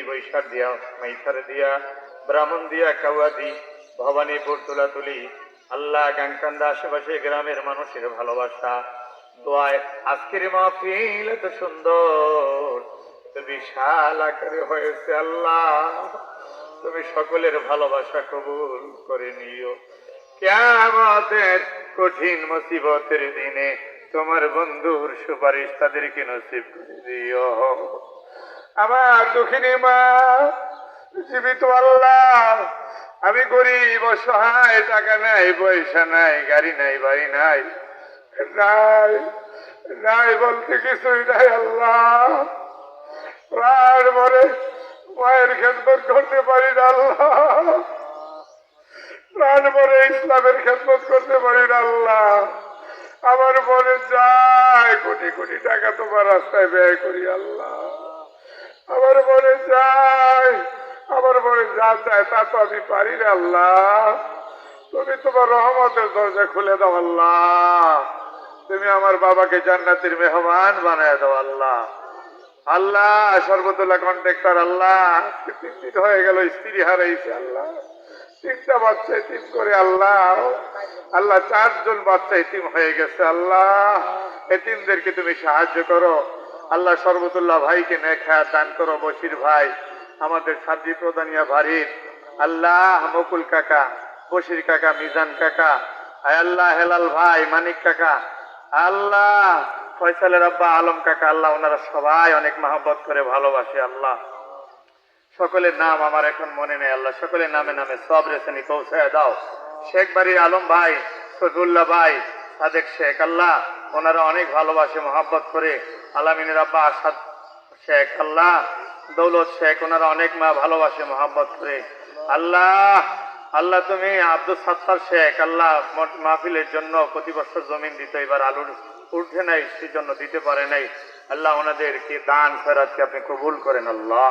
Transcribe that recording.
বৈশাখ দিয়া, মাইথার দিয়া, ব্রাহ্মণ দিয়া, কাউয়াদি, ভবানীপুর, তুলাতুলি, আল্লাহ গাংকান্দা আশেপাশে গ্রামের মানুষের ভালোবাসা দোয়ায় আজকের মাহফিল এত সুন্দর, বিশাল আকারে হয়েছে। আল্লাহ তুমি সকলের ভালোবাসা কবুল করে নিও। কিয়ামতের কঠিন মুসিবতের দিনে তোমার বন্ধুর সুপারিশ তাদেরকে নসিব করে দিও। আমার দুঃখিনী মা জীবিত আল্লাহ, আমি গরিব অসহায়, টাকা নাই, পয়সা নাই, গাড়ি নাই, বাড়ি নাই, নাই নাই বলতে কিছুই নাই। আল্লাহ প্রাণ ভরে মায়ের খেদমত করতে পারি না। আল্লাহ প্রাণ ভরে ইসলামের খেদমত করতে পারি না। আল্লাহ আমার মনে যায় কোটি কোটি টাকা তোমার রাস্তায় ব্যয় করি। আল্লাহ আমার মনে যায়, আমার মনে যা চায় তা তো আমি পারি না। আল্লাহ তুমি তোমার রহমতের দরজা খুলে দাও। আল্লাহ তুমি আমার বাবাকে জান্নাতের মেহমান বানায় দাও। আল্লাহ আল্লাহ সর্বদুল্লাহ কন্ট্রাক্টর, আল্লাহ 3 দিন হয়ে গেল স্ত্রী হারাইছে। আল্লাহ 3টা বাচ্চা এতিম করে। আল্লাহ আল্লাহ 4 জন বাচ্চা এতিম হয়ে গেছে। আল্লাহ এতিমদেরকে তুমি সাহায্য করো। আল্লাহ সর্বদুল্লাহ ভাইকে নেক হায়াত দান করো। বশির ভাই, আমাদের সাদ্রি প্রধানিয়া বাড়ির, আল্লাহ মকুল কাকা, বশির কাকা, মিজান কাকা, আয় আল্লাহ হেলাল ভাই, মানিক কাকা, আল্লাহ ফয়সালের আব্বা আলম কাকা, আল্লাহ ওনারা সবাই অনেক মহব্বত করে ভালোবাসে। আল্লাহ সকলের নাম আমার এখন মনে নেই। আল্লাহ সকলের নামে নামে সব রেসেনি পৌঁছায় দাও। শেখ বাড়ির আলম ভাই, সফিউল্লাহ ভাই, সাদেক শেখ, আল্লাহ ওনারা অনেক ভালোবাসে, মহব্বত করে। আলামিনের আব্বা আসাদ শেখ, আল্লাহ দৌলত শেখ, ওনারা অনেক ভালোবাসে, মহব্বত করে। আল্লাহ আল্লাহ তুমি আব্দুল সাত্তার শেখ, আল্লাহ মাহফিলের জন্য প্রতি বছর জমিন দিত, এবার আলুর উঠে নাই, সেই জন্য দিতে পারে নাই। আল্লাহ ওনাদেরকে দান খয়রাতকে আপনি কবুল করেন। আল্লাহ